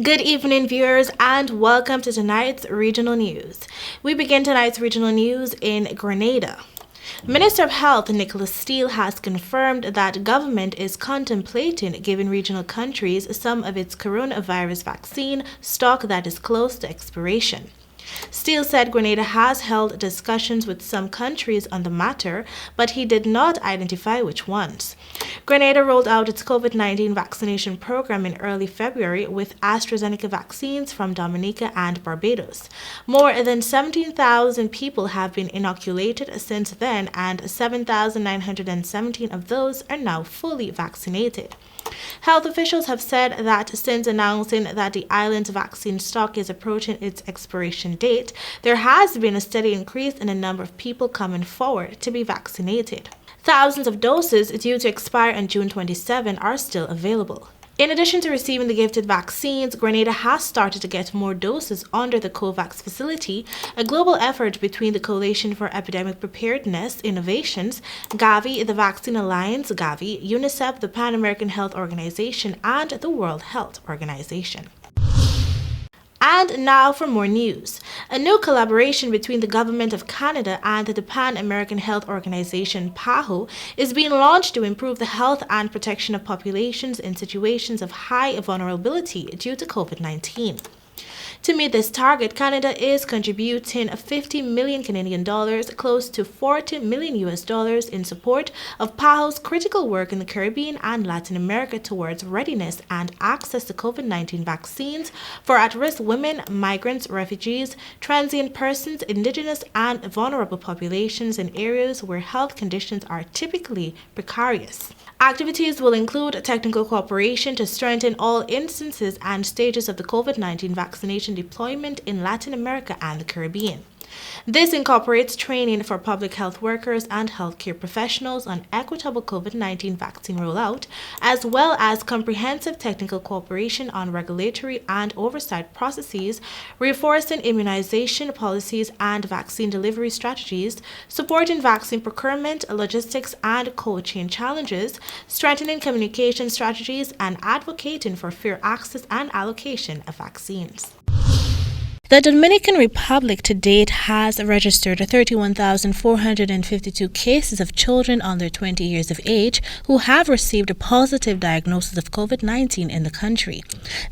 Good evening, viewers, and welcome to tonight's regional news. We begin tonight's regional news in Grenada. Minister of Health Nicholas Steele has confirmed that government is contemplating giving regional countries some of its coronavirus vaccine stock that is close to expiration. Steele said Grenada has held discussions with some countries on the matter, but he did not identify which ones. Grenada rolled out its COVID-19 vaccination program in early February with AstraZeneca vaccines from Dominica and Barbados. More than 17,000 people have been inoculated since then, and 7,917 of those are now fully vaccinated. Health officials have said that since announcing that the island's vaccine stock is approaching its expiration date, there has been a steady increase in the number of people coming forward to be vaccinated. Thousands of doses due to expire on June 27 are still available. In addition to receiving the gifted vaccines, Grenada has started to get more doses under the COVAX facility, a global effort between the Coalition for Epidemic Preparedness Innovations, Gavi, the Vaccine Alliance, Gavi, UNICEF, the Pan American Health Organization, and the World Health Organization. And now for more news. A new collaboration between the Government of Canada and the Pan American Health Organization, PAHO, is being launched to improve the health and protection of populations in situations of high vulnerability due to COVID-19. To meet this target, Canada is contributing 50 million Canadian dollars, close to $40 million in support of PAHO's critical work in the Caribbean and Latin America towards readiness and access to COVID-19 vaccines for at-risk women, migrants, refugees, transient persons, indigenous and vulnerable populations in areas where health conditions are typically precarious. Activities will include technical cooperation to strengthen all instances and stages of the COVID-19 vaccination deployment in Latin America and the Caribbean. This incorporates training for public health workers and healthcare professionals on equitable COVID-19 vaccine rollout, as well as comprehensive technical cooperation on regulatory and oversight processes, reinforcing immunization policies and vaccine delivery strategies, supporting vaccine procurement, logistics, and cold chain challenges, strengthening communication strategies, and advocating for fair access and allocation of vaccines. The Dominican Republic to date has registered 31,452 cases of children under 20 years of age who have received a positive diagnosis of COVID-19 in the country.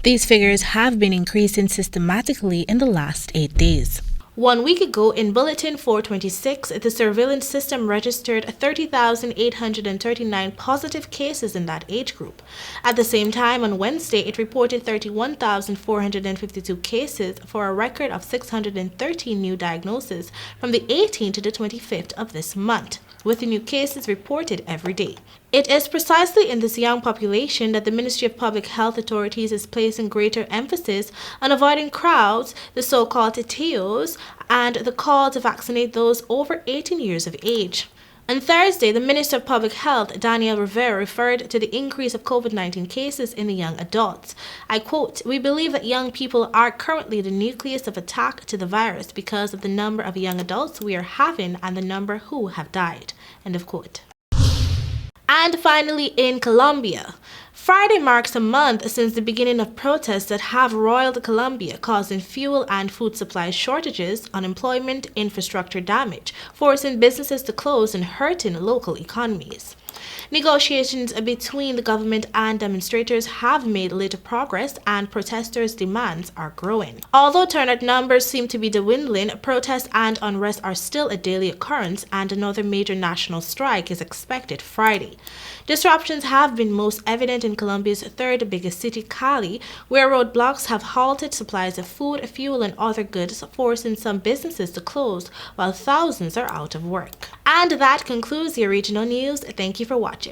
These figures have been increasing systematically in the last 8 days. 1 week ago, in Bulletin 426, the surveillance system registered 30,839 positive cases in that age group. At the same time, on Wednesday, it reported 31,452 cases for a record of 613 new diagnoses from the 18th to the 25th of this month, with the new cases reported every day. It is precisely in this young population that the Ministry of Public Health authorities is placing greater emphasis on avoiding crowds, the so-called teteos, and the call to vaccinate those over 18 years of age. On Thursday, the Minister of Public Health, Daniel Rivera, referred to the increase of COVID-19 cases in the young adults. I quote, "We believe that young people are currently the nucleus of attack to the virus because of the number of young adults we are having and the number who have died." End of quote. And finally, in Colombia. Friday marks a month since the beginning of protests that have roiled Colombia, causing fuel and food supply shortages, unemployment, infrastructure damage, forcing businesses to close and hurting local economies. Negotiations between the government and demonstrators have made little progress, and protesters' demands are growing. Although turnout numbers seem to be dwindling, protests and unrest are still a daily occurrence, and another major national strike is expected Friday. Disruptions have been most evident in Colombia's third biggest city, Cali, where roadblocks have halted supplies of food, fuel, and other goods, forcing some businesses to close while thousands are out of work. And that concludes your regional news. Thank you for watching.